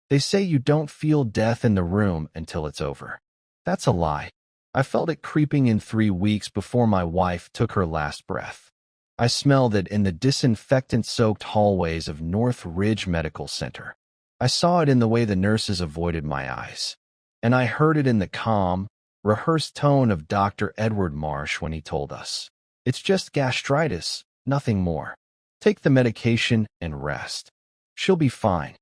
They say you don't feel death in the room until it's over. That's a lie. I felt it creeping in 3 weeks before my wife took her last breath. I smelled it in the disinfectant-soaked hallways of North Ridge Medical Center. I saw it in the way the nurses avoided my eyes. And I heard it in the calm, rehearsed tone of Dr. Edward Marsh when he told us, "It's just gastritis, nothing more. Take the medication and rest. She'll be fine."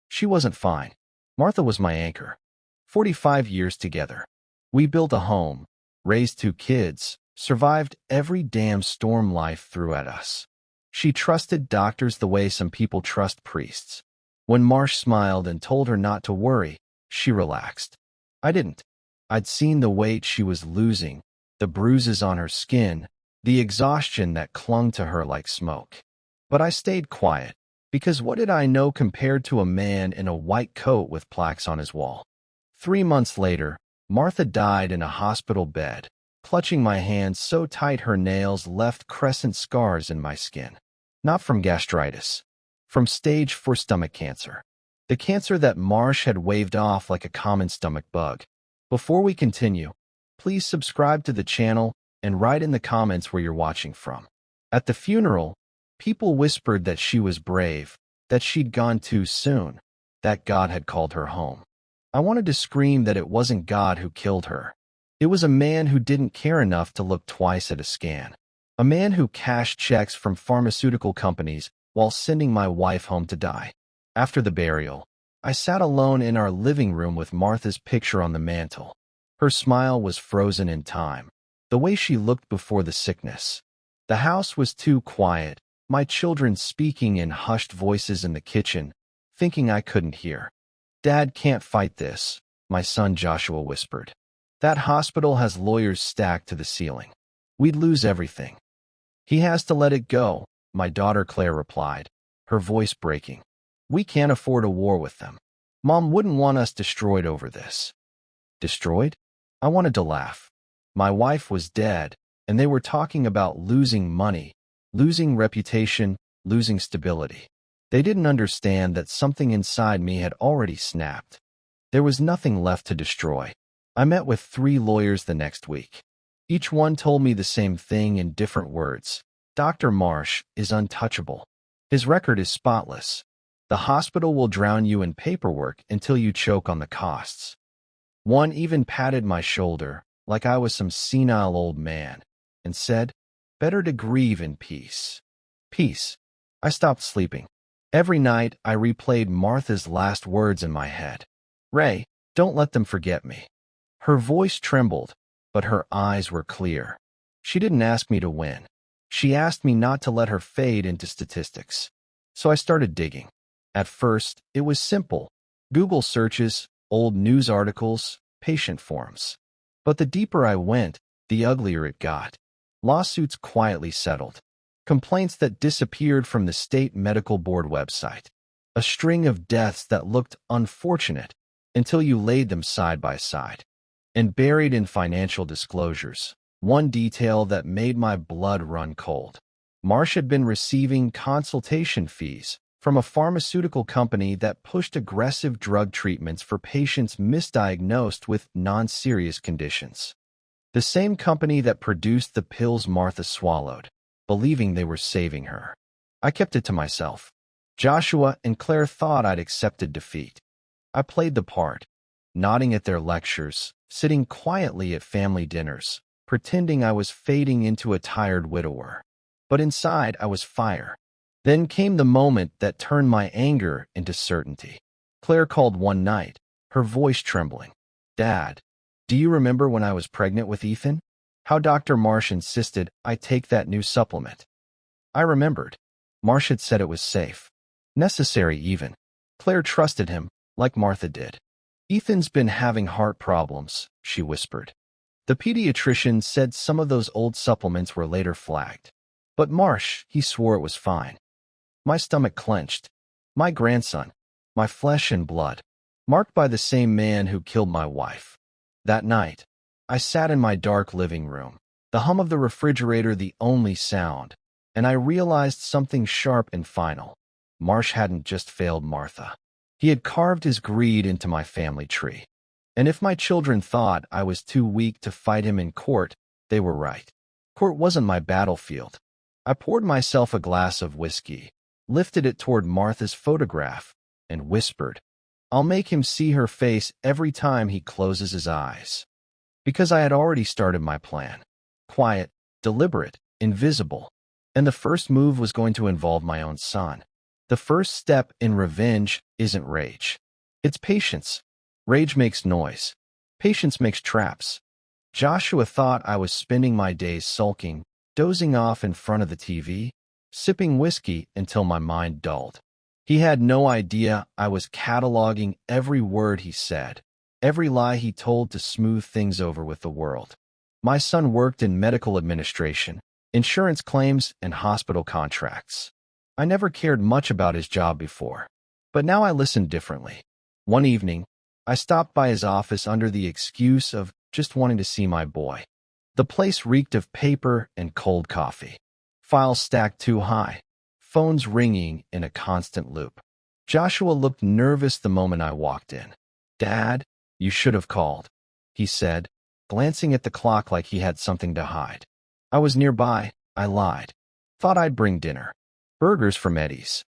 She wasn't fine. Martha was my anchor. 45 years together. We built a home, raised 2 kids, survived every damn storm life threw at us. She trusted doctors the way some people trust priests. When Marsh smiled and told her not to worry, she relaxed. I didn't. I'd seen the weight she was losing, the bruises on her skin, the exhaustion that clung to her like smoke. But I stayed quiet, because what did I know compared to a man in a white coat with plaques on his wall? 3 months later, Martha died in a hospital bed, clutching my hand so tight her nails left crescent scars in my skin. Not from gastritis, from stage 4 stomach cancer. The cancer that Marsh had waved off like a common stomach bug. Before we continue, please subscribe to the channel and write in the comments where you're watching from. At the funeral, people whispered that she was brave, that she'd gone too soon, that God had called her home. I wanted to scream that it wasn't God who killed her. It was a man who didn't care enough to look twice at a scan. A man who cashed checks from pharmaceutical companies while sending my wife home to die. After the burial, I sat alone in our living room with Martha's picture on the mantel. Her smile was frozen in time, the way she looked before the sickness. The house was too quiet, my children speaking in hushed voices in the kitchen, thinking I couldn't hear. "Dad can't fight this," my son Joshua whispered. "That hospital has lawyers stacked to the ceiling. We'd lose everything." "He has to let it go," my daughter Claire replied, her voice breaking. "We can't afford a war with them. Mom wouldn't want us destroyed over this." Destroyed? I wanted to laugh. My wife was dead, and they were talking about losing money, losing reputation, losing stability. They didn't understand that something inside me had already snapped. There was nothing left to destroy. I met with 3 lawyers the next week. Each one told me the same thing in different words. Dr. Marsh is untouchable. His record is spotless. The hospital will drown you in paperwork until you choke on the costs. One even patted my shoulder, like I was some senile old man, and said, "Better to grieve in peace." Peace. I stopped sleeping. Every night, I replayed Martha's last words in my head. "Ray, don't let them forget me." Her voice trembled, but her eyes were clear. She didn't ask me to win. She asked me not to let her fade into statistics. So I started digging. At first, it was simple. Google searches, old news articles, patient forums. But the deeper I went, the uglier it got. Lawsuits quietly settled. Complaints that disappeared from the state medical board website. A string of deaths that looked unfortunate until you laid them side by side. And buried in financial disclosures, one detail that made my blood run cold. Marsh had been receiving consultation fees from a pharmaceutical company that pushed aggressive drug treatments for patients misdiagnosed with non-serious conditions. The same company that produced the pills Martha swallowed, believing they were saving her. I kept it to myself. Joshua and Claire thought I'd accepted defeat. I played the part, nodding at their lectures, sitting quietly at family dinners, pretending I was fading into a tired widower. But inside, I was fire. Then came the moment that turned my anger into certainty. Claire called one night, her voice trembling. "Dad, do you remember when I was pregnant with Ethan? How Dr. Marsh insisted I take that new supplement?" I remembered. Marsh had said it was safe. Necessary even. Claire trusted him, like Martha did. "Ethan's been having heart problems," she whispered. The pediatrician said some of those old supplements were later flagged. But Marsh, he swore it was fine. My stomach clenched. My grandson, my flesh and blood, marked by the same man who killed my wife. That night, I sat in my dark living room, the hum of the refrigerator the only sound, and I realized something sharp and final. Marsh hadn't just failed Martha. He had carved his greed into my family tree. And if my children thought I was too weak to fight him in court, they were right. Court wasn't my battlefield. I poured myself a glass of whiskey, lifted it toward Martha's photograph, and whispered, "I'll make him see her face every time he closes his eyes." Because I had already started my plan. Quiet, deliberate, invisible. And the first move was going to involve my own son. The first step in revenge isn't rage. It's patience. Rage makes noise. Patience makes traps. Joshua thought I was spending my days sulking, dozing off in front of the TV, sipping whiskey until my mind dulled. He had no idea I was cataloging every word he said, every lie he told to smooth things over with the world. My son worked in medical administration, insurance claims, and hospital contracts. I never cared much about his job before, but now I listened differently. One evening, I stopped by his office under the excuse of just wanting to see my boy. The place reeked of paper and cold coffee. Files stacked too high. Phones ringing in a constant loop. Joshua looked nervous the moment I walked in. "Dad, you should have called," he said, glancing at the clock like he had something to hide. "I was nearby," I lied. "Thought I'd bring dinner. Burgers from Eddie's."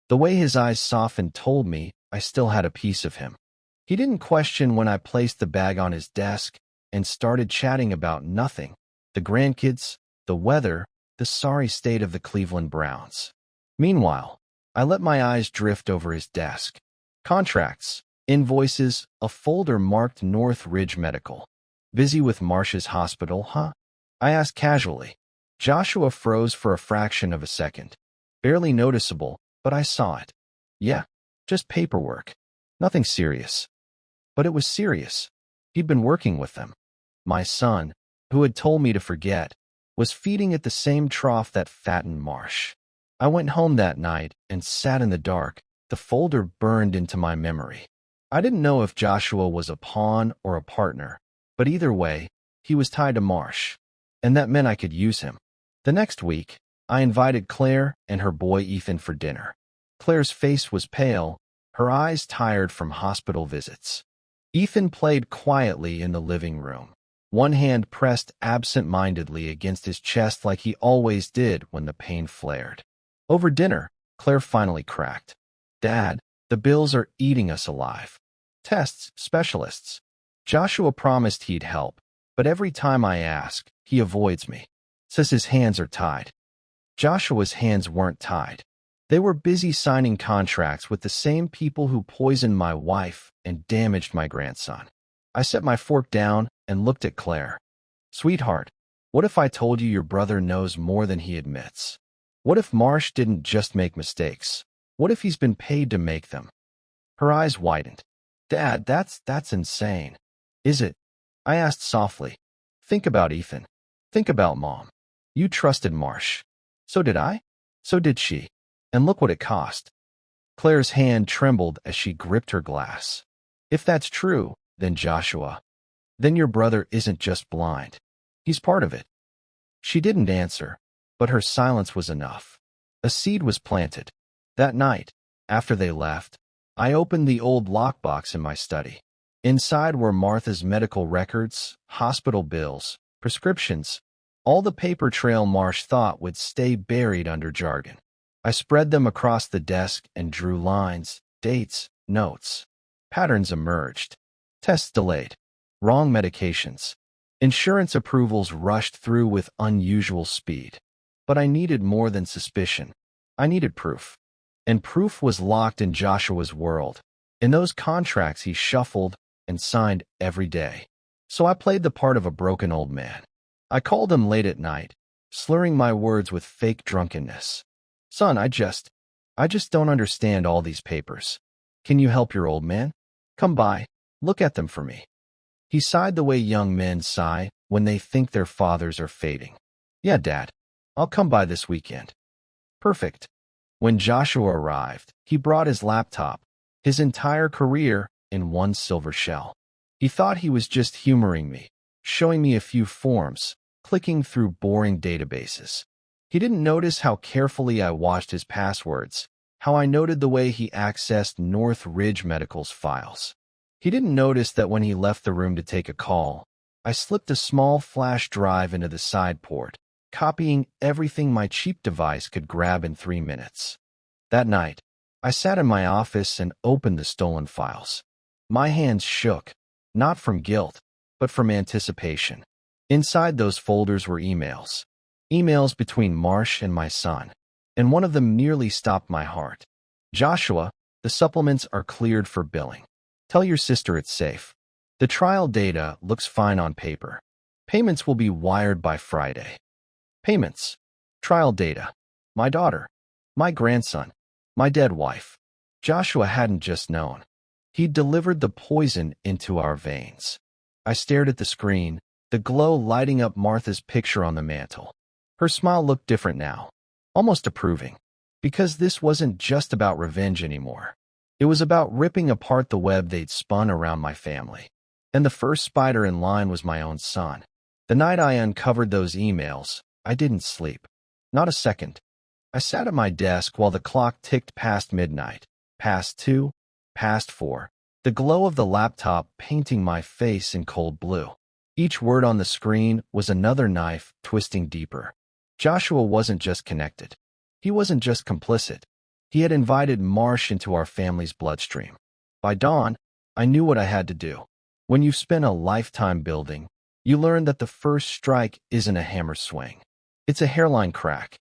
The way his eyes softened told me I still had a piece of him. He didn't question when I placed the bag on his desk and started chatting about nothing: the grandkids, the weather, the sorry state of the Cleveland Browns. Meanwhile, I let my eyes drift over his desk. Contracts, invoices, a folder marked North Ridge Medical. "Busy with Marsh's hospital, huh?" I asked casually. Joshua froze for a fraction of a second. Barely noticeable, but I saw it. "Yeah, just paperwork. Nothing serious." But it was serious. He'd been working with them. My son, who had told me to forget, was feeding at the same trough that fattened Marsh. I went home that night and sat in the dark, the folder burned into my memory. I didn't know if Joshua was a pawn or a partner, but either way, he was tied to Marsh, and that meant I could use him. The next week, I invited Claire and her boy Ethan for dinner. Claire's face was pale, her eyes tired from hospital visits. Ethan played quietly in the living room, one hand pressed absent-mindedly against his chest like he always did when the pain flared. Over dinner, Claire finally cracked. "Dad, the bills are eating us alive. Tests, specialists." Joshua promised he'd help, but every time I ask, he avoids me. Says his hands are tied. Joshua's hands weren't tied. They were busy signing contracts with the same people who poisoned my wife and damaged my grandson. I set my fork down and looked at Claire. "Sweetheart, what if I told you your brother knows more than he admits? What if Marsh didn't just make mistakes? What if he's been paid to make them?" Her eyes widened. "Dad, that's insane." "Is it?" I asked softly. "Think about Ethan. Think about Mom. You trusted Marsh. So did I. So did she. And look what it cost." Claire's hand trembled as she gripped her glass. "If that's true, then Joshua, then your brother isn't just blind. He's part of it." She didn't answer, but her silence was enough. A seed was planted. That night, after they left, I opened the old lockbox in my study. Inside were Martha's medical records, hospital bills, prescriptions, all the paper trail Marsh thought would stay buried under jargon. I spread them across the desk and drew lines, dates, notes. Patterns emerged. Tests delayed. Wrong medications. Insurance approvals rushed through with unusual speed. But I needed more than suspicion. I needed proof. And proof was locked in Joshua's world. In those contracts he shuffled and signed every day. So I played the part of a broken old man. I called him late at night, slurring my words with fake drunkenness. "Son, I just don't understand all these papers. Can you help your old man? Come by, look at them for me." He sighed the way young men sigh when they think their fathers are fading. "Yeah, Dad, I'll come by this weekend." Perfect. When Joshua arrived, he brought his laptop, his entire career in one silver shell. He thought he was just humoring me, showing me a few forms, clicking through boring databases. He didn't notice how carefully I watched his passwords, how I noted the way he accessed North Ridge Medical's files. He didn't notice that when he left the room to take a call, I slipped a small flash drive into the side port, copying everything my cheap device could grab in 3 minutes. That night, I sat in my office and opened the stolen files. My hands shook, not from guilt, but from anticipation. Inside those folders were emails. Emails between Marsh and my son, and one of them nearly stopped my heart. Joshua, the supplements are cleared for billing. Tell your sister it's safe. The trial data looks fine on paper. Payments will be wired by Friday. Payments. Trial data. My daughter. My grandson. My dead wife. Joshua hadn't just known. He'd delivered the poison into our veins. I stared at the screen, the glow lighting up Martha's picture on the mantel. Her smile looked different now, almost approving, because this wasn't just about revenge anymore. It was about ripping apart the web they'd spun around my family. And the first spider in line was my own son. The night I uncovered those emails, I didn't sleep. Not a second. I sat at my desk while the clock ticked past midnight, past 2, past 4, the glow of the laptop painting my face in cold blue. Each word on the screen was another knife twisting deeper. Joshua wasn't just connected. He wasn't just complicit. He had invited Marsh into our family's bloodstream. By dawn, I knew what I had to do. When you've spent a lifetime building, you learn that the first strike isn't a hammer swing. It's a hairline crack.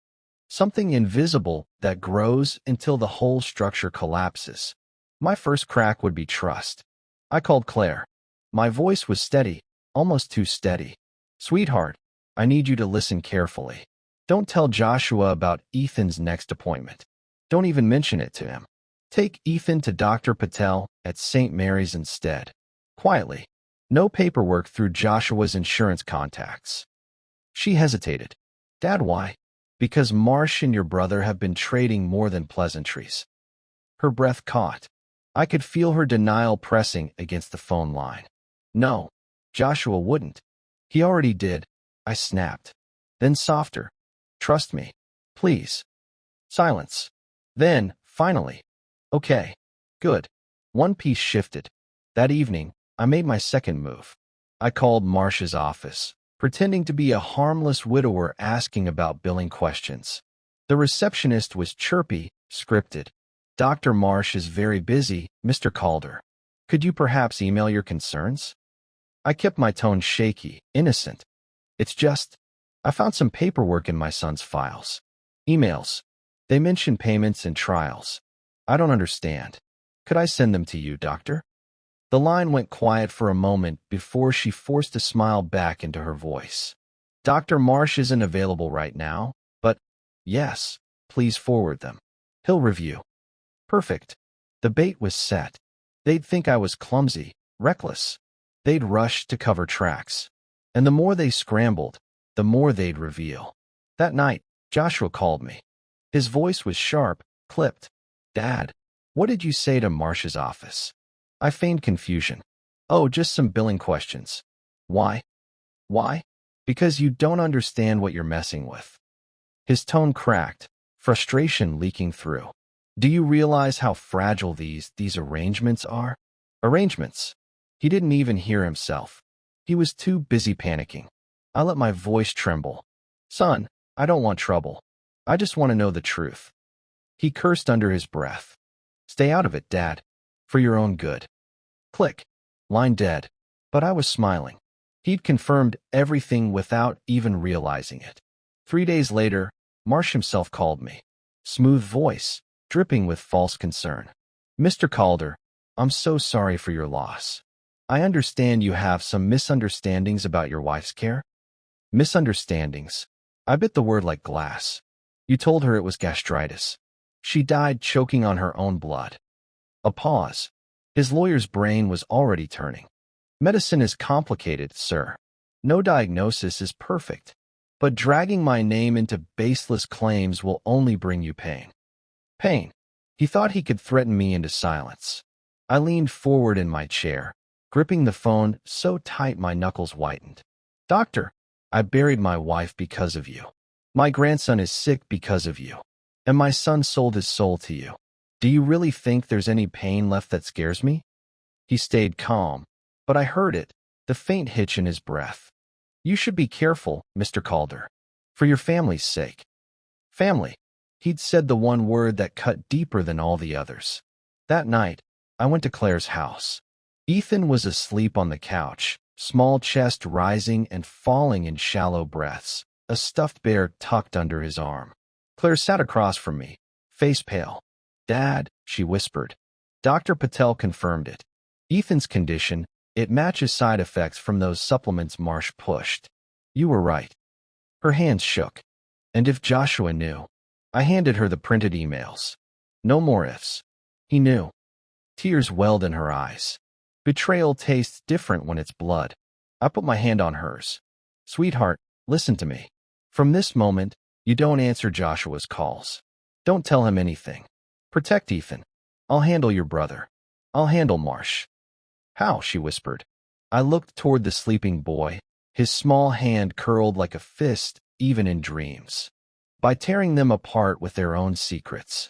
Something invisible that grows until the whole structure collapses. My first crack would be trust. I called Claire. My voice was steady, almost too steady. Sweetheart, I need you to listen carefully. Don't tell Joshua about Ethan's next appointment. Don't even mention it to him. Take Ethan to Dr. Patel at St. Mary's instead. Quietly. No paperwork through Joshua's insurance contacts. She hesitated. Dad, why? Because Marsh and your brother have been trading more than pleasantries. Her breath caught. I could feel her denial pressing against the phone line. No, Joshua wouldn't. He already did, I snapped. Then softer. Trust me. Please. Silence. Then, finally. Okay. Good. One piece shifted. That evening, I made my second move. I called Marsh's office, pretending to be a harmless widower asking about billing questions. The receptionist was chirpy, scripted. Dr. Marsh is very busy, Mr. Calder. Could you perhaps email your concerns? I kept my tone shaky, innocent. It's just, I found some paperwork in my son's files. Emails. They mention payments and trials. I don't understand. Could I send them to you, doctor? The line went quiet for a moment before she forced a smile back into her voice. Dr. Marsh isn't available right now, but yes, please forward them. He'll review. Perfect. The bait was set. They'd think I was clumsy, reckless. They'd rush to cover tracks. And the more they scrambled, the more they'd reveal. That night, Joshua called me. His voice was sharp, clipped. Dad, what did you say to Marsh's office? I feigned confusion. Oh, just some billing questions. Why? Why? Because you don't understand what you're messing with. His tone cracked, frustration leaking through. Do you realize how fragile these arrangements are? Arrangements. He didn't even hear himself. He was too busy panicking. I let my voice tremble. Son, I don't want trouble. I just want to know the truth. He cursed under his breath. Stay out of it, Dad. For your own good. Click. Line dead. But I was smiling. He'd confirmed everything without even realizing it. 3 days later, Marsh himself called me. Smooth voice, dripping with false concern. Mr. Calder, I'm so sorry for your loss. I understand you have some misunderstandings about your wife's care. Misunderstandings. I bit the word like glass. You told her it was gastritis. She died choking on her own blood. A pause. His lawyer's brain was already turning. Medicine is complicated, sir. No diagnosis is perfect. But dragging my name into baseless claims will only bring you pain. Pain. He thought he could threaten me into silence. I leaned forward in my chair, gripping the phone so tight my knuckles whitened. Doctor, I buried my wife because of you. My grandson is sick because of you. And my son sold his soul to you. Do you really think there's any pain left that scares me? He stayed calm, but I heard it, the faint hitch in his breath. You should be careful, Mr. Calder. For your family's sake. Family. He'd said the one word that cut deeper than all the others. That night, I went to Claire's house. Ethan was asleep on the couch, small chest rising and falling in shallow breaths, a stuffed bear tucked under his arm. Claire sat across from me, face pale. Dad, she whispered. Dr. Patel confirmed it. Ethan's condition, it matches side effects from those supplements Marsh pushed. You were right. Her hands shook. And if Joshua knew? I handed her the printed emails. No more ifs. He knew. Tears welled in her eyes. Betrayal tastes different when it's blood. I put my hand on hers. Sweetheart, listen to me. From this moment, you don't answer Joshua's calls. Don't tell him anything. Protect Ethan. I'll handle your brother. I'll handle Marsh. How? She whispered. I looked toward the sleeping boy, his small hand curled like a fist, even in dreams. By tearing them apart with their own secrets.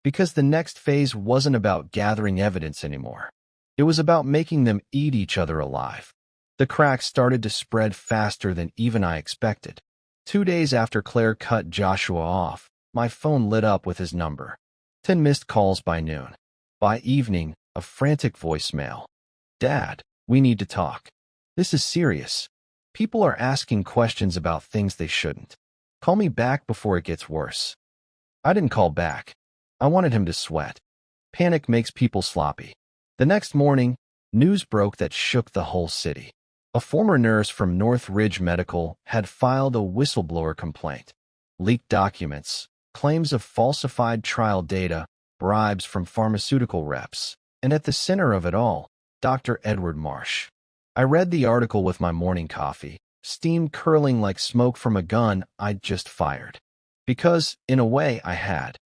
Because the next phase wasn't about gathering evidence anymore. It was about making them eat each other alive. The cracks started to spread faster than even I expected. 2 days after Claire cut Joshua off, my phone lit up with his number. 10 missed calls by noon. By evening, a frantic voicemail. Dad, we need to talk. This is serious. People are asking questions about things they shouldn't. Call me back before it gets worse. I didn't call back. I wanted him to sweat. Panic makes people sloppy. The next morning, news broke that shook the whole city. A former nurse from North Ridge Medical had filed a whistleblower complaint. Leaked documents, claims of falsified trial data, bribes from pharmaceutical reps, and at the center of it all, Dr. Edward Marsh. I read the article with my morning coffee, steam curling like smoke from a gun I'd just fired. Because, in a way, I had.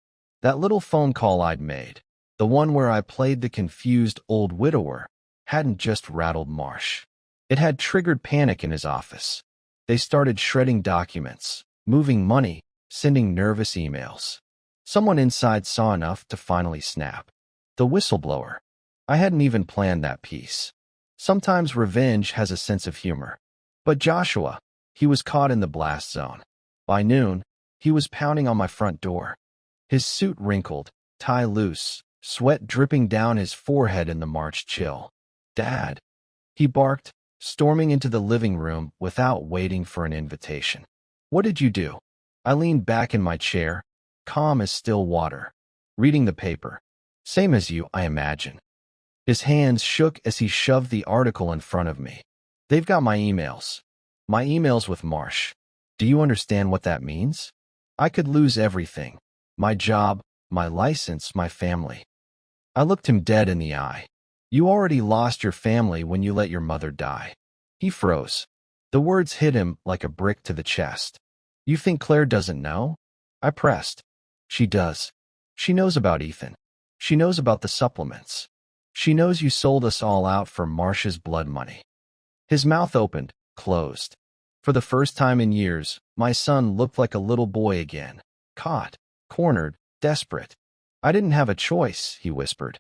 That little phone call I'd made, the one where I played the confused old widower, hadn't just rattled Marsh. It had triggered panic in his office. They started shredding documents, moving money, sending nervous emails. Someone inside saw enough to finally snap. The whistleblower. I hadn't even planned that piece. Sometimes revenge has a sense of humor. But Joshua, he was caught in the blast zone. By noon, he was pounding on my front door. His suit wrinkled, tie loose, sweat dripping down his forehead in the March chill. Dad, he barked, storming into the living room without waiting for an invitation. What did you do? I leaned back in my chair, calm as still water, reading the paper. Same as you, I imagine. His hands shook as he shoved the article in front of me. They've got my emails. My emails with Marsh. Do you understand what that means? I could lose everything. My job, my license, my family. I looked him dead in the eye. You already lost your family when you let your mother die. He froze. The words hit him like a brick to the chest. You think Claire doesn't know? I pressed. She does. She knows about Ethan. She knows about the supplements. She knows you sold us all out for Marsh's blood money. His mouth opened, closed. For the first time in years, my son looked like a little boy again. Caught, cornered, desperate. I didn't have a choice, he whispered.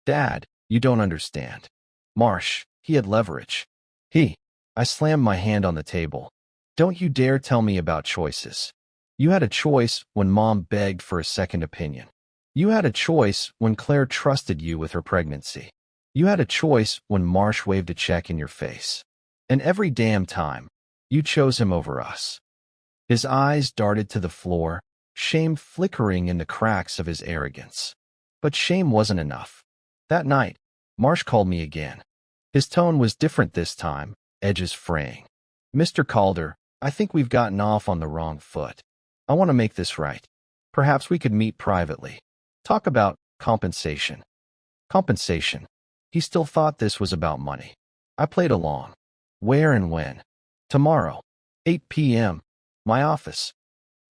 Dad, you don't understand. Marsh, he had leverage. I slammed my hand on the table. Don't you dare tell me about choices. You had a choice when Mom begged for a second opinion. You had a choice when Claire trusted you with her pregnancy. You had a choice when Marsh waved a check in your face. And every damn time, you chose him over us. His eyes darted to the floor, shame flickering in the cracks of his arrogance. But shame wasn't enough. That night, Marsh called me again. His tone was different this time, edges fraying. Mr. Calder, I think we've gotten off on the wrong foot. I want to make this right. Perhaps we could meet privately. Talk about compensation. Compensation. He still thought this was about money. I played along. Where and when? Tomorrow, 8 p.m., my office.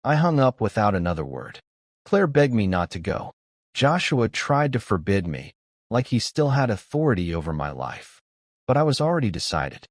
I hung up without another word. Claire begged me not to go. Joshua tried to forbid me, like he still had authority over my life. But I was already decided.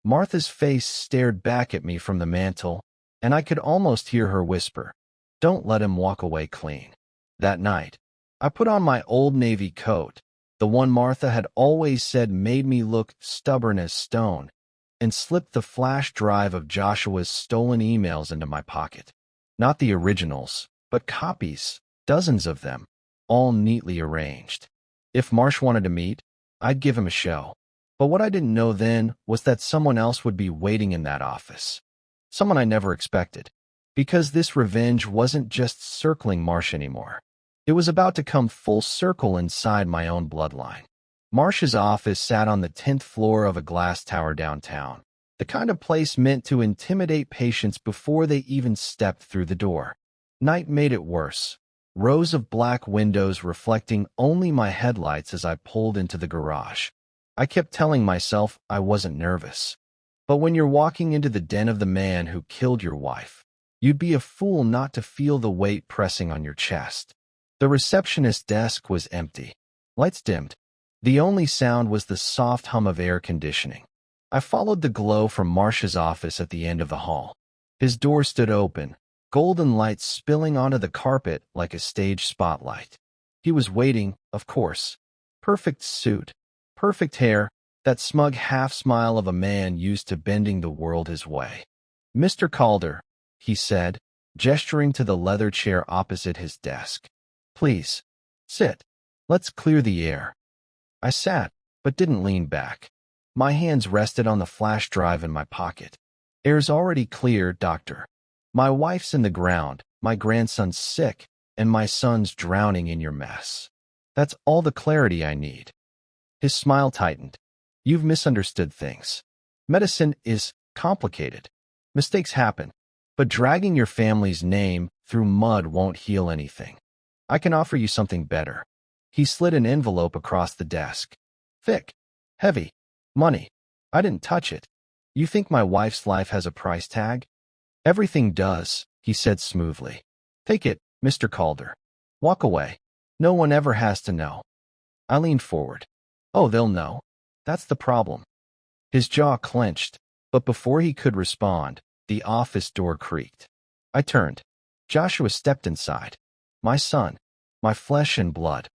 Martha's face stared back at me from the mantel, and I could almost hear her whisper, "Don't let him walk away clean." That night, I put on my old navy coat, the one Martha had always said made me look stubborn as stone, and slipped the flash drive of Joshua's stolen emails into my pocket. Not the originals, but copies, dozens of them, all neatly arranged. If Marsh wanted to meet, I'd give him a show. But what I didn't know then was that someone else would be waiting in that office. Someone I never expected. Because this revenge wasn't just circling Marsh anymore. It was about to come full circle inside my own bloodline. Marsh's office sat on the 10th floor of a glass tower downtown, the kind of place meant to intimidate patients before they even stepped through the door. Night made it worse. Rows of black windows reflecting only my headlights as I pulled into the garage. I kept telling myself I wasn't nervous. But when you're walking into the den of the man who killed your wife, you'd be a fool not to feel the weight pressing on your chest. The receptionist's desk was empty. Lights dimmed. The only sound was the soft hum of air conditioning. I followed the glow from Marsh's office at the end of the hall. His door stood open, golden light spilling onto the carpet like a stage spotlight. He was waiting, of course. Perfect suit, perfect hair, that smug half-smile of a man used to bending the world his way. "Mr. Calder," he said, gesturing to the leather chair opposite his desk. "Please, sit. Let's clear the air." I sat, but didn't lean back. My hands rested on the flash drive in my pocket. "Air's already clear, doctor. My wife's in the ground, my grandson's sick, and my son's drowning in your mess. That's all the clarity I need." His smile tightened. "You've misunderstood things. Medicine is complicated. Mistakes happen, but dragging your family's name through mud won't heal anything. I can offer you something better." He slid an envelope across the desk. Thick, heavy, money. I didn't touch it. "You think my wife's life has a price tag?" "Everything does," he said smoothly. "Take it, Mr. Calder. Walk away. No one ever has to know." I leaned forward. "Oh, they'll know. That's the problem." His jaw clenched, but before he could respond, the office door creaked. I turned. Joshua stepped inside. My son, my flesh and blood,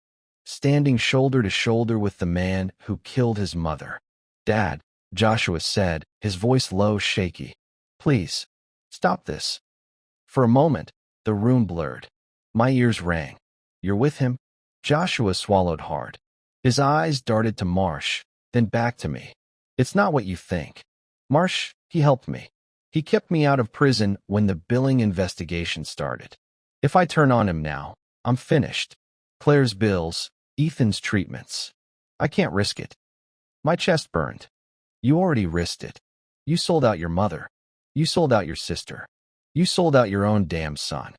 standing shoulder to shoulder with the man who killed his mother. "Dad," Joshua said, his voice low, shaky. "Please, stop this." For a moment, the room blurred. My ears rang. "You're with him?" Joshua swallowed hard. His eyes darted to Marsh, then back to me. "It's not what you think. Marsh, he helped me. He kept me out of prison when the billing investigation started. If I turn on him now, I'm finished. Claire's bills, Ethan's treatments. I can't risk it." My chest burned. "You already risked it. You sold out your mother. You sold out your sister. You sold out your own damn son."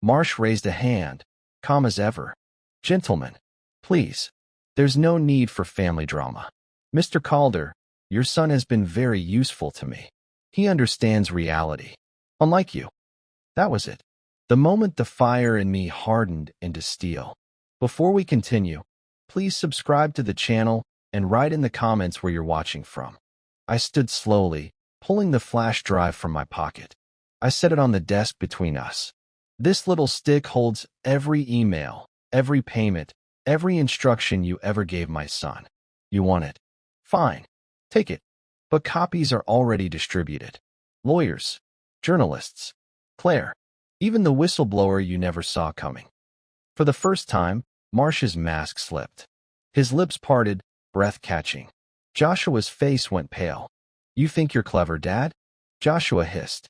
Marsh raised a hand, calm as ever. "Gentlemen, please. There's no need for family drama. Mr. Calder, your son has been very useful to me. He understands reality. Unlike you." That was it. The moment the fire in me hardened into steel. Before we continue, please subscribe to the channel and write in the comments where you're watching from. I stood slowly, pulling the flash drive from my pocket. I set it on the desk between us. "This little stick holds every email, every payment, every instruction you ever gave my son. You want it? Fine. Take it. But copies are already distributed. Lawyers, journalists, Claire, even the whistleblower you never saw coming." For the first time, Marsh's mask slipped. His lips parted, breath catching. Joshua's face went pale. "You think you're clever, Dad?" Joshua hissed.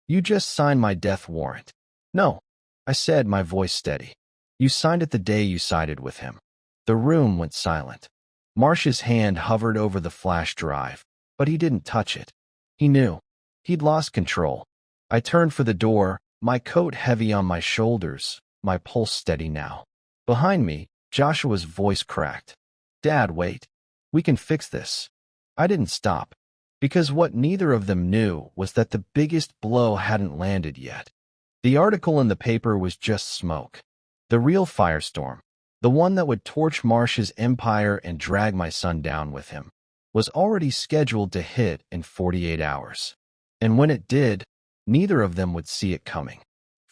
"You just signed my death warrant." "No," I said, my voice steady. "You signed it the day you sided with him." The room went silent. Marsh's hand hovered over the flash drive, but he didn't touch it. He knew. He'd lost control. I turned for the door, my coat heavy on my shoulders, my pulse steady now. Behind me, Joshua's voice cracked. "Dad, wait. We can fix this." I didn't stop, because what neither of them knew was that the biggest blow hadn't landed yet. The article in the paper was just smoke. The real firestorm, the one that would torch Marsh's empire and drag my son down with him, was already scheduled to hit in 48 hours. And when it did, neither of them would see it coming.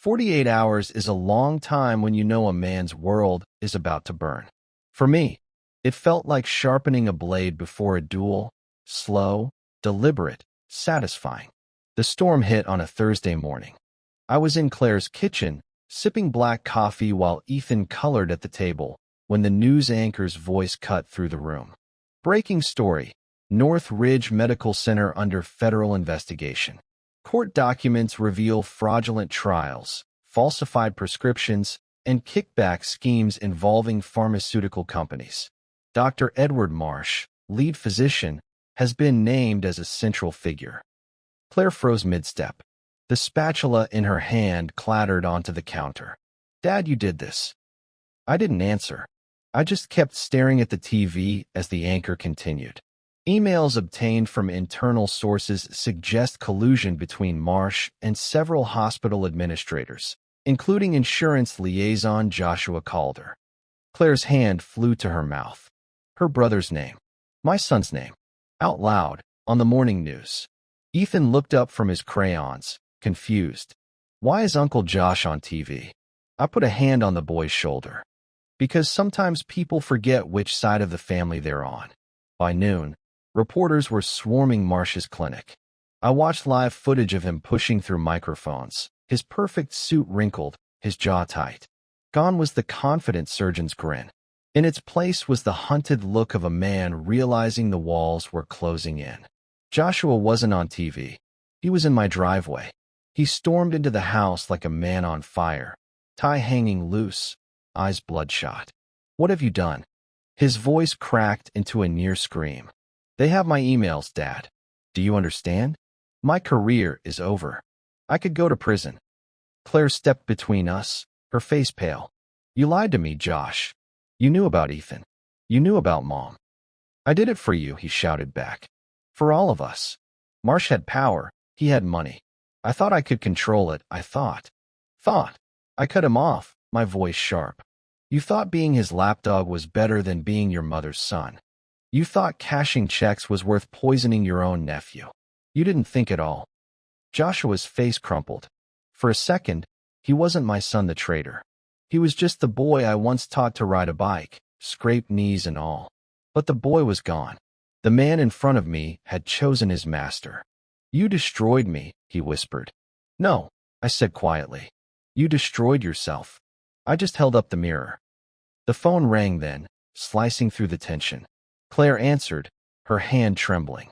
48 hours is a long time when you know a man's world is about to burn. For me, it felt like sharpening a blade before a duel, slow, deliberate, satisfying. The storm hit on a Thursday morning. I was in Claire's kitchen, sipping black coffee while Ethan colored at the table, when the news anchor's voice cut through the room. Breaking story: North Ridge Medical Center under federal investigation. Court documents reveal fraudulent trials, falsified prescriptions, and kickback schemes involving pharmaceutical companies. Dr. Edward Marsh, lead physician, has been named as a central figure. Claire froze mid-step. The spatula in her hand clattered onto the counter. "Dad, you did this." I didn't answer. I just kept staring at the TV as the anchor continued. Emails obtained from internal sources suggest collusion between Marsh and several hospital administrators, including insurance liaison Joshua Calder. Claire's hand flew to her mouth. Her brother's name. My son's name. Out loud, on the morning news. Ethan looked up from his crayons, confused. "Why is Uncle Josh on TV?" I put a hand on the boy's shoulder. "Because sometimes people forget which side of the family they're on." By noon, reporters were swarming Marsh's clinic. I watched live footage of him pushing through microphones, his perfect suit wrinkled, his jaw tight. Gone was the confident surgeon's grin. In its place was the hunted look of a man realizing the walls were closing in. Joshua wasn't on TV. He was in my driveway. He stormed into the house like a man on fire, tie hanging loose, eyes bloodshot. "What have you done?" His voice cracked into a near scream. "They have my emails, Dad. Do you understand? My career is over. I could go to prison." Claire stepped between us, her face pale. "You lied to me, Josh. You knew about Ethan. You knew about Mom." "I did it for you," he shouted back. "For all of us." Marsh had power. He had money. I thought I could control it. I thought. I cut him off, my voice sharp. "You thought being his lapdog was better than being your mother's son. You thought cashing checks was worth poisoning your own nephew. You didn't think at all." Joshua's face crumpled. For a second, he wasn't my son the traitor. He was just the boy I once taught to ride a bike, scraped knees and all. But the boy was gone. The man in front of me had chosen his master. "You destroyed me," he whispered. "No," I said quietly. "You destroyed yourself." I just held up the mirror. The phone rang then, slicing through the tension. Claire answered, her hand trembling.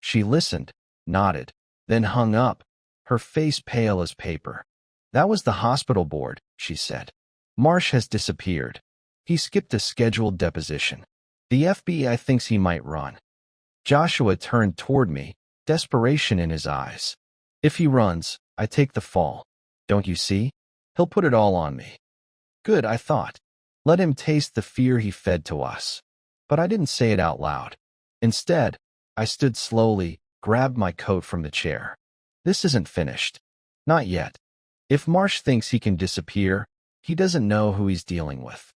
She listened, nodded, then hung up, her face pale as paper. "That was the hospital board," she said. "Marsh has disappeared. He skipped a scheduled deposition. The FBI thinks he might run." Joshua turned toward me, desperation in his eyes. "If he runs, I take the fall. Don't you see? He'll put it all on me." Good, I thought. Let him taste the fear he fed to us. But I didn't say it out loud. Instead, I stood slowly, grabbed my coat from the chair. This isn't finished. Not yet. If Marsh thinks he can disappear, he doesn't know who he's dealing with.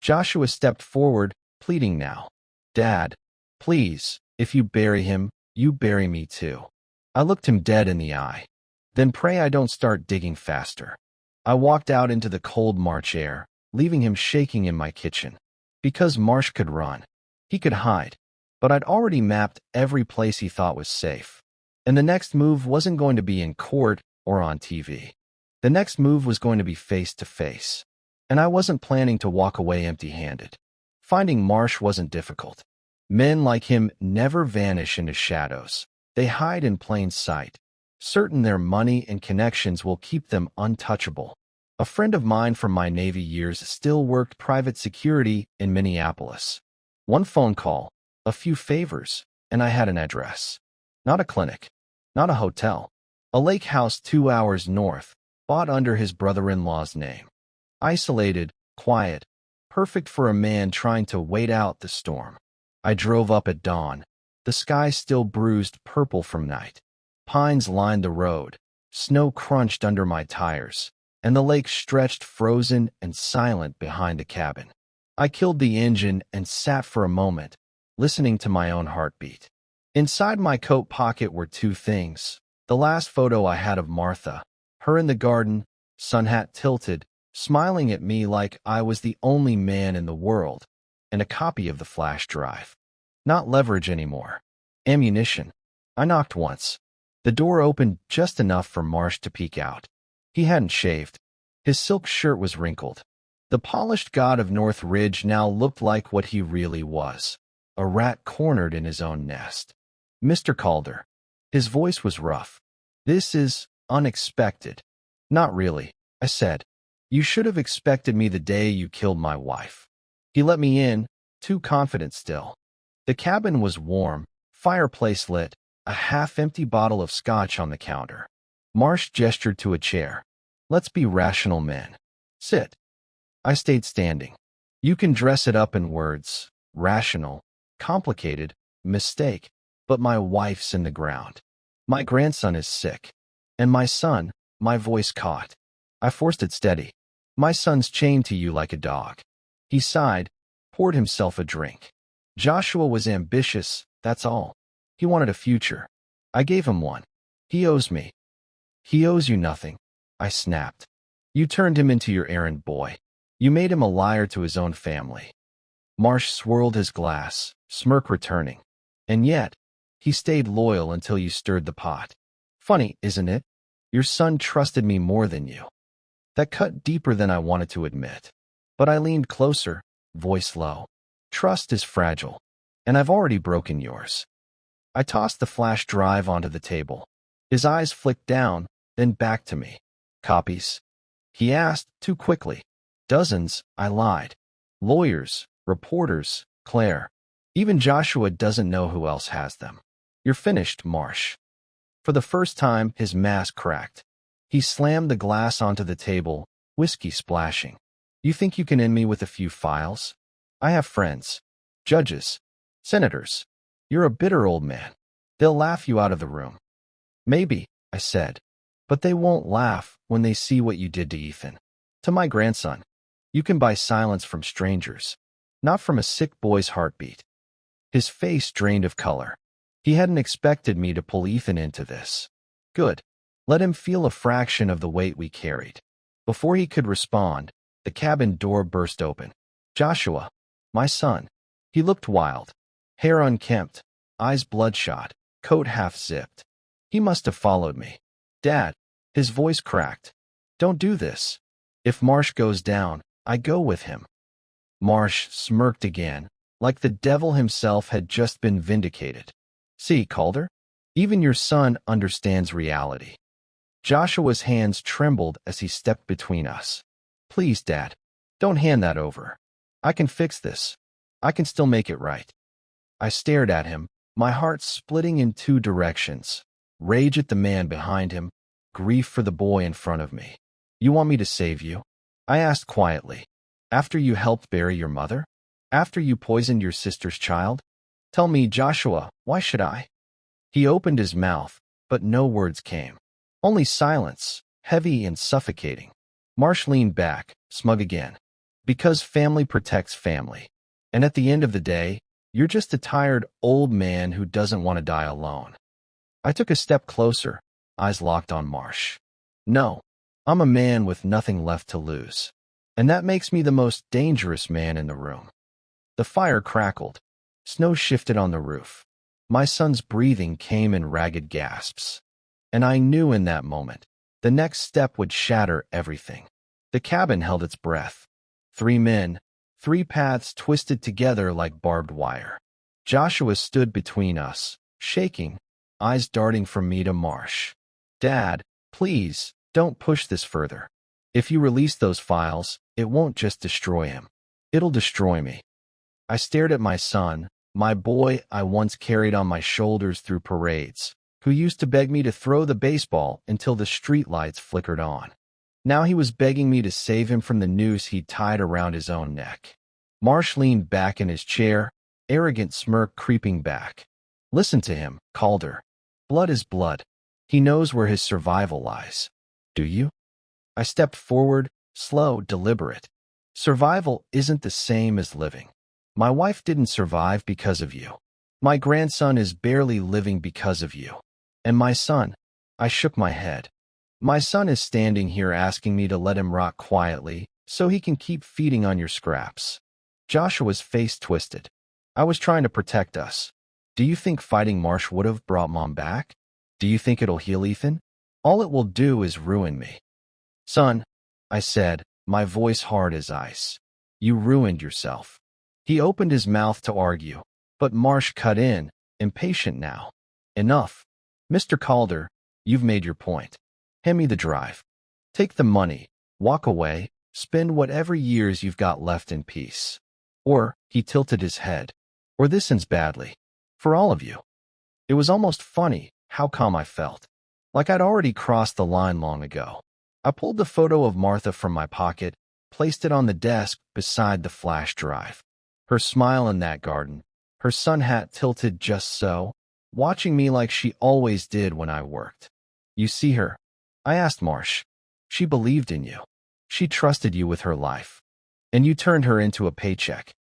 Joshua stepped forward, pleading now. "Dad, please, if you bury him, you bury me too." I looked him dead in the eye. "Then pray I don't start digging faster." I walked out into the cold March air, leaving him shaking in my kitchen. Because Marsh could run. He could hide. But I'd already mapped every place he thought was safe. And the next move wasn't going to be in court or on TV. The next move was going to be face to face. And I wasn't planning to walk away empty-handed. Finding Marsh wasn't difficult. Men like him never vanish into shadows. They hide in plain sight, certain their money and connections will keep them untouchable. A friend of mine from my Navy years still worked private security in Minneapolis. One phone call, a few favors, and I had an address. Not a clinic, not a hotel. A lake house 2 hours north, bought under his brother-in-law's name. Isolated, quiet, perfect for a man trying to wait out the storm. I drove up at dawn, the sky still bruised purple from night. Pines lined the road, snow crunched under my tires, and the lake stretched frozen and silent behind the cabin. I killed the engine and sat for a moment, listening to my own heartbeat. Inside my coat pocket were two things. The last photo I had of Martha, her in the garden, sun hat tilted, smiling at me like I was the only man in the world, and a copy of the flash drive. Not leverage anymore. Ammunition. I knocked once. The door opened just enough for Marsh to peek out. He hadn't shaved. His silk shirt was wrinkled. The polished god of North Ridge now looked like what he really was, a rat cornered in his own nest. Mr. Calder. His voice was rough. This is unexpected. Not really, I said. You should have expected me the day you killed my wife. He let me in, too confident still. The cabin was warm, fireplace lit, a half-empty bottle of scotch on the counter. Marsh gestured to a chair. Let's be rational men. Sit. I stayed standing. You can dress it up in words. Rational, complicated, mistake. But my wife's in the ground. My grandson is sick. And my son, my voice caught. I forced it steady. My son's chained to you like a dog. He sighed, poured himself a drink. Joshua was ambitious, that's all. He wanted a future. I gave him one. He owes me. He owes you nothing, I snapped. You turned him into your errand boy. You made him a liar to his own family. Marsh swirled his glass, smirk returning. And yet, he stayed loyal until you stirred the pot. Funny, isn't it? Your son trusted me more than you. That cut deeper than I wanted to admit. But I leaned closer, voice low. Trust is fragile, and I've already broken yours. I tossed the flash drive onto the table. His eyes flicked down, then back to me. Copies? He asked, too quickly. Dozens, I lied. Lawyers, reporters, Claire. Even Joshua doesn't know who else has them. You're finished, Marsh. For the first time, his mask cracked. He slammed the glass onto the table, whiskey splashing. You think you can end me with a few files? I have friends. Judges. Senators. You're a bitter old man. They'll laugh you out of the room. Maybe, I said. But they won't laugh when they see what you did to Ethan. To my grandson. You can buy silence from strangers, not from a sick boy's heartbeat. His face drained of color. He hadn't expected me to pull Ethan into this. Good. Let him feel a fraction of the weight we carried. Before he could respond, the cabin door burst open. Joshua, my son. He looked wild. Hair unkempt, eyes bloodshot, coat half-zipped. He must have followed me. Dad, his voice cracked. Don't do this. If Marsh goes down, I go with him. Marsh smirked again, like the devil himself had just been vindicated. See, Calder? Even your son understands reality. Joshua's hands trembled as he stepped between us. Please, Dad, don't hand that over. I can fix this. I can still make it right. I stared at him, my heart splitting in two directions. Rage at the man behind him, grief for the boy in front of me. You want me to save you? I asked quietly. After you helped bury your mother? After you poisoned your sister's child? Tell me, Joshua, why should I? He opened his mouth, but no words came. Only silence, heavy and suffocating. Marsh leaned back, smug again. Because family protects family. And at the end of the day, you're just a tired old man who doesn't want to die alone. I took a step closer, eyes locked on Marsh. No, I'm a man with nothing left to lose. And that makes me the most dangerous man in the room. The fire crackled. Snow shifted on the roof. My son's breathing came in ragged gasps. And I knew in that moment, the next step would shatter everything. The cabin held its breath. 3 men, 3 paths twisted together like barbed wire. Joshua stood between us, shaking, eyes darting from me to Marsh. Dad, please, don't push this further. If you release those files, it won't just destroy him. It'll destroy me. I stared at my son, my boy I once carried on my shoulders through parades, who used to beg me to throw the baseball until the streetlights flickered on. Now he was begging me to save him from the noose he'd tied around his own neck. Marsh leaned back in his chair, arrogant smirk creeping back. Listen to him, Calder. Blood is blood. He knows where his survival lies. Do you? I stepped forward, slow, deliberate. Survival isn't the same as living. My wife didn't survive because of you. My grandson is barely living because of you. And my son, I shook my head. My son is standing here asking me to let him rot quietly so he can keep feeding on your scraps. Joshua's face twisted. I was trying to protect us. Do you think fighting Marsh would have brought Mom back? Do you think it'll heal Ethan? All it will do is ruin me. Son, I said, my voice hard as ice. You ruined yourself. He opened his mouth to argue, but Marsh cut in, impatient now. Enough. Mr. Calder, you've made your point. Hand me the drive. Take the money, walk away, spend whatever years you've got left in peace. Or, he tilted his head, or this ends badly. For all of you. It was almost funny how calm I felt. Like I'd already crossed the line long ago. I pulled the photo of Martha from my pocket, placed it on the desk beside the flash drive. Her smile in that garden, her sun hat tilted just so, watching me like she always did when I worked. You see her? I asked Marsh. She believed in you. She trusted you with her life. And you turned her into a paycheck.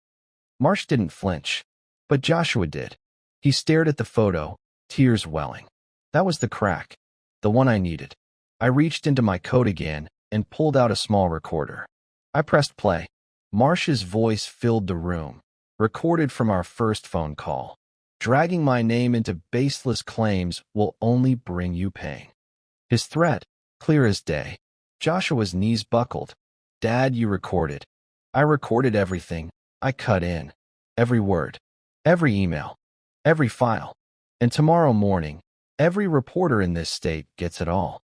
Marsh didn't flinch, but Joshua did. He stared at the photo, tears welling. That was the crack, the one I needed. I reached into my coat again and pulled out a small recorder. I pressed play. Marsh's voice filled the room, recorded from our first phone call. Dragging my name into baseless claims will only bring you pain. His threat, clear as day. Joshua's knees buckled. Dad, you recorded. I recorded everything. I cut in. Every word. Every email. Every file. And tomorrow morning, every reporter in this state gets it all.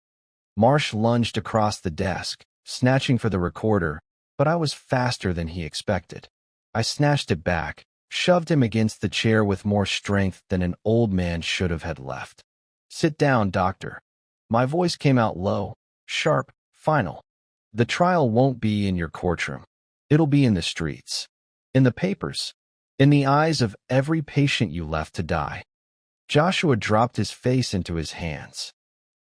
Marsh lunged across the desk, snatching for the recorder, but I was faster than he expected. I snatched it back, shoved him against the chair with more strength than an old man should have had left. Sit down, doctor. My voice came out low, sharp, final. The trial won't be in your courtroom. It'll be in the streets. In the papers. In the eyes of every patient you left to die. Joshua dropped his face into his hands.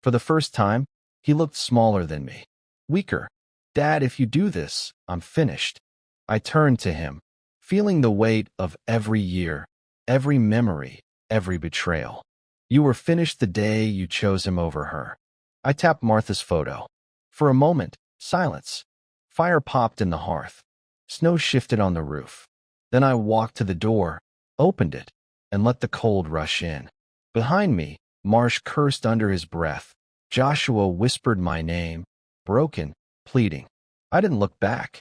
For the first time, he looked smaller than me. Weaker. Dad, if you do this, I'm finished. I turned to him, feeling the weight of every year, every memory, every betrayal. You were finished the day you chose him over her. I tapped Martha's photo. For a moment, silence. Fire popped in the hearth. Snow shifted on the roof. Then I walked to the door, opened it, and let the cold rush in. Behind me, Marsh cursed under his breath. Joshua whispered my name, broken, pleading. I didn't look back.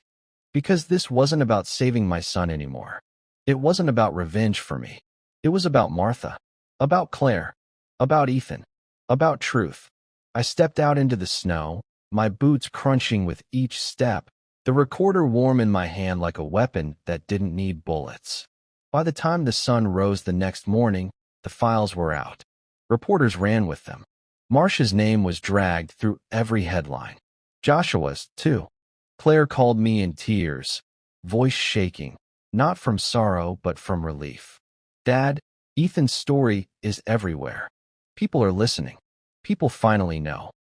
Because this wasn't about saving my son anymore. It wasn't about revenge for me. It was about Martha. About Claire. About Ethan. About truth. I stepped out into the snow, my boots crunching with each step, the recorder warm in my hand like a weapon that didn't need bullets. By the time the sun rose the next morning, the files were out. Reporters ran with them. Marsh's name was dragged through every headline. Joshua's, too. Claire called me in tears, voice shaking, not from sorrow but from relief. Dad, Ethan's story is everywhere. People are listening. People finally know.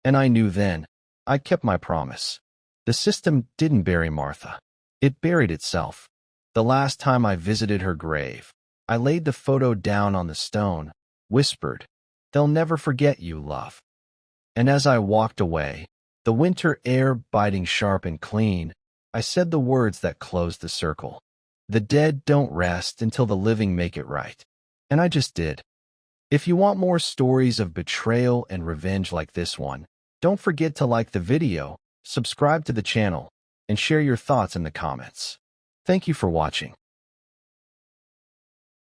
And I knew then. I kept my promise. The system didn't bury Martha. It buried itself. The last time I visited her grave, I laid the photo down on the stone, whispered, "They'll never forget you, love." And as I walked away, the winter air biting sharp and clean, I said the words that closed the circle. The dead don't rest until the living make it right. And I just did. If you want more stories of betrayal and revenge like this one, don't forget to like the video, subscribe to the channel, and share your thoughts in the comments. Thank you for watching.